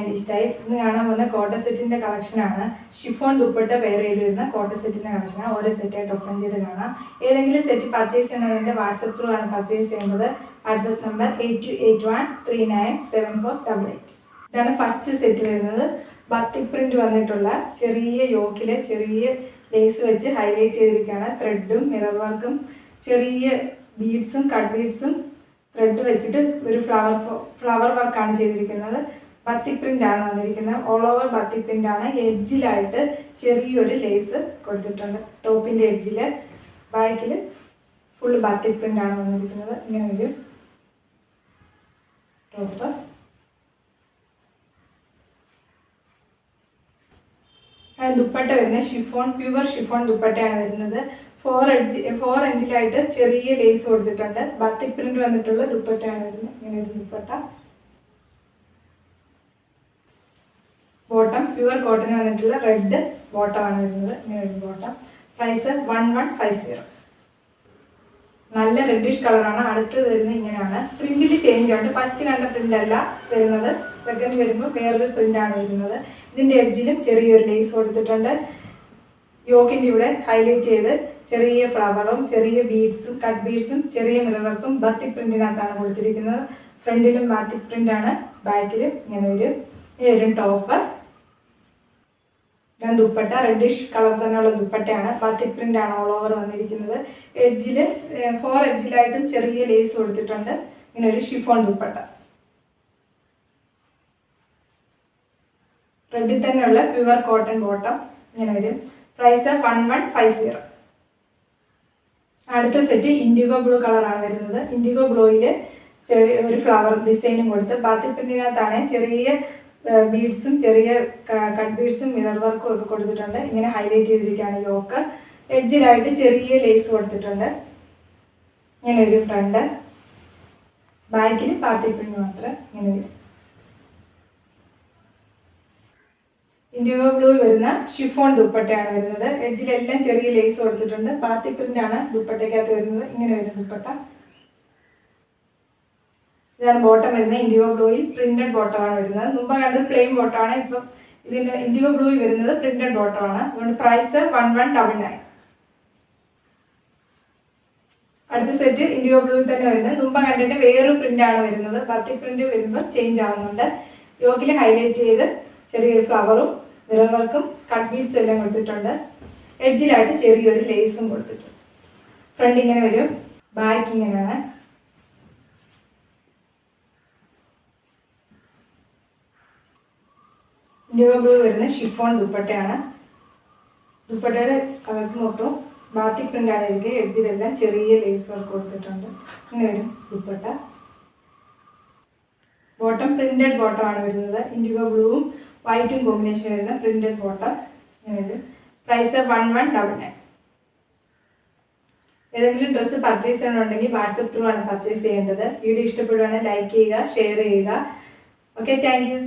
Ninety style. ഇന്ന് കാണാൻ പോകുന്ന കോട്ട സെറ്റിൻ്റെ കളക്ഷനാണ്. ഷിഫോൺ ദുപ്പട്ട പെയർ ചെയ്ത് വരുന്ന കോട്ട സെറ്റിൻ്റെ കളക്ഷനാണ്. ഓരോ സെറ്റായിട്ട് ഓപ്പൺ ചെയ്ത് കാണാം. ഏതെങ്കിലും സെറ്റ് പർച്ചേസ് ചെയ്യുന്നതിൻ്റെ വാട്സപ്പ് ത്രൂ ആണ് പർച്ചേസ് ചെയ്യുന്നത്. WhatsApp number 8281397488. ഇതാണ് ഫസ്റ്റ് സെറ്റ് വരുന്നത്. ബത്തിക് പ്രിന്റ് വന്നിട്ടുള്ള ചെറിയ യോക്കിലെ ചെറിയ ലേസ് വെച്ച് ഹൈലൈറ്റ് ചെയ്തിരിക്കുകയാണ്. ത്രെഡും മിറർ വർക്കും ചെറിയ ബീഡ്സും കട്ട് ബീഡ്സും ത്രെഡ് വെച്ചിട്ട് ഒരു ഫ്ലവർ വർക്കാണ് ചെയ്തിരിക്കുന്നത്. ബത്തിക് പ്രിന്റ് ആണ് വന്നിരിക്കുന്നത്. ഓൾ ഓവർ ബത്തിക് പ്രിന്റ് ആണ്. എഡ്ജിലായിട്ട് ചെറിയൊരു ലേസ് കൊടുത്തിട്ടുണ്ട്. ടോപ്പിന്റെ എഡ്ജിൽ ബാക്കിൽ ഫുൾ ബത്തിക് പ്രിന്റ് ആണ് വന്നിരിക്കുന്നത്. ഇങ്ങനെ ഒരു ടോപ്പ്. ദുപ്പട്ട വരുന്നത് ഷിഫോൺ, പ്യുവർ ഷിഫോൺ ദുപ്പട്ടയാണ് വരുന്നത്. ഫോർ എൻഡിലായിട്ട് ചെറിയ ലേസ് കൊടുത്തിട്ടുണ്ട്. ബത്തിക് പ്രിന്റ് വന്നിട്ടുള്ള ദുപ്പട്ടയാണ് വരുന്നത്. ഇങ്ങനെ ഒരു ദുപ്പട്ട. ബോട്ടം പ്യുവർ കോട്ടൺ വന്നിട്ടുള്ള റെഡ് ബോട്ടമാണ് വരുന്നത്. ഇങ്ങനെ ഒരു ബോട്ടം. പ്രൈസ് 1150. നല്ല റെഡിഷ് കളറാണ്. അടുത്ത് വരുന്നത് ഇങ്ങനെയാണ്. പ്രിന്റിൽ ചേഞ്ച് ഉണ്ട്. ഫസ്റ്റ് കണ്ട പ്രിന്റ് അല്ല വരുന്നത്. സെക്കൻഡ് വരുമ്പോൾ വേറൊരു പ്രിന്റാണ് വരുന്നത്. ഇതിന്റെ എഡ്ജിലും ചെറിയൊരു ലേസ് കൊടുത്തിട്ടുണ്ട്. യോക്കിൻ്റെ ഇവിടെ ഹൈലൈറ്റ് ചെയ്ത് ചെറിയ ഫ്ലവറും ചെറിയ ബീഡ്സും കട്ട് ബീഡ്സും ചെറിയ മിറർ വർക്കും ബത്തിക് പ്രിന്റിനകത്താണ് കൊടുത്തിരിക്കുന്നത്. ഫ്രണ്ടിലും ബത്തിക് പ്രിന്റ് ആണ്. ബാക്കിലും ഇങ്ങനെ ഒരു ടോപ്പ്. ഞാൻ ദുപ്പട്ട റെഡിഷ് കളർ തന്നെയുള്ള ദുപ്പട്ടയാണ്. ബത്തിക് പ്രിന്റ് ആണ് ഓൾ ഓവർ വന്നിരിക്കുന്നത്. എഡ്ജില് 4 എഡ്ജിലായിട്ടും ചെറിയ ലേസ് കൊടുത്തിട്ടുണ്ട്. ഇങ്ങനെ ഒരു ഷിഫോൺ ദുപ്പട്ട. റെഡിൽ തന്നെയുള്ള പ്യുവർ കോട്ടൺ ബോട്ടം. ഇങ്ങനെ വരും. പ്രൈസ് 1150. അടുത്ത സെറ്റ് ഇൻഡിഗോ ബ്ലൂ കളറാണ് വരുന്നത്. ഇൻഡിഗോ ബ്ലൂയിൽ ചെറിയ ഒരു ഫ്ലവർ ഡിസൈനും കൊടുത്ത് ബത്തിക് പ്രിന്റിനകത്താണ് ചെറിയ ബീഡ്സും ചെറിയ കട്ട് ബീഡ്സും മിറർ വർക്കും ഒക്കെ കൊടുത്തിട്ടുണ്ട്. ഇങ്ങനെ ഹൈലൈറ്റ് ചെയ്തിരിക്കുകയാണ് യോക്ക്. എഡ്ജിലായിട്ട് ചെറിയ ലേസ് കൊടുത്തിട്ടുണ്ട്. ഇങ്ങനെ ഒരു ഫ്രണ്ട്. ബാക്കിൽ ബത്തിക് പ്രിന്റ് മാത്രം ഇങ്ങനെ വരും. ഇൻഡിഗോ ബ്ലൂ വരുന്ന ഷിഫോൺ ദുപ്പട്ടയാണ് വരുന്നത്. എഡ്ജിലെല്ലാം ചെറിയ ലേസ് കൊടുത്തിട്ടുണ്ട്. ബത്തിക് പ്രിന്റ് ആണ് ദുപ്പട്ടയ്ക്കകത്ത് വരുന്നത്. ഇങ്ങനെ വരും ദുപ്പട്ട. ഇതാണ് ബോട്ടം വരുന്നത്. ഇൻഡിഗോ ബ്ലൂയിൽ പ്രിന്റഡ് ബോട്ടമാണ് വരുന്നത്. മുമ്പ് കണ്ടത് പ്ലെയിൻ ബോട്ടമാണ്. ഇപ്പം ഇതിന്റെ ഇൻഡിഗോ ബ്ലൂയിൽ വരുന്നത് പ്രിന്റഡ് ബോട്ടമാണ്. അതുകൊണ്ട് പ്രൈസ് 1199. അടുത്ത സെറ്റ് ഇൻഡിഗോ ബ്ലൂയിൽ തന്നെ വരുന്നത്. മുമ്പ് കണ്ടിട്ട് വേറൊരു പ്രിന്റ് ആണ് വരുന്നത്. ബത്തിക് പ്രിന്റ് വരുമ്പോൾ ചേഞ്ച് ആവുന്നുണ്ട്. യോക്കിൽ ഹൈലൈറ്റ് ചെയ്ത് ചെറിയൊരു ഫ്ലവറും മിറർ വർക്കും കട്ട് ബീഡ്സ് എല്ലാം കൊടുത്തിട്ടുണ്ട്. എഡ്ജിലായിട്ട് ചെറിയൊരു ലേസും കൊടുത്തിട്ടുണ്ട്. ഫ്രണ്ട് ഇങ്ങനെ വരും. ബാക്ക് ഇങ്ങനെയാണ്. ഇൻഡിഗോ ബ്ലൂ വരുന്ന ഷിഫോൺ ദുപ്പട്ടയാണ്. ദുപ്പട്ടയുടെ അകത്ത് മൊത്തം ബാത്തിക് പ്രിന്റ് ആണ് ഇരിക്കുക. എഡ്ജിലെല്ലാം ചെറിയ ലേസ് വർക്ക് കൊടുത്തിട്ടുണ്ട്. ഇങ്ങനെ വരും ദുപ്പട്ട. ബോട്ടം പ്രിന്റഡ് ബോട്ടം ആണ് വരുന്നത്. ഇൻഡിഗോ ബ്ലൂവും വൈറ്റും കോമ്പിനേഷൻ വരുന്ന പ്രിന്റഡ് ബോട്ടം. ഇങ്ങനെ വരും. പ്രൈസ് 1199. ഏതെങ്കിലും ഡ്രസ്സ് പർച്ചേസ് ചെയ്യണമെന്നുണ്ടെങ്കിൽ വാട്സപ്പ് ത്രൂ ആണ് പർച്ചേസ് ചെയ്യേണ്ടത്. വീഡിയോ ഇഷ്ടപ്പെടുവാണെങ്കിൽ ലൈക്ക് ചെയ്യുക, ഷെയർ ചെയ്യുക. Okay, thank you.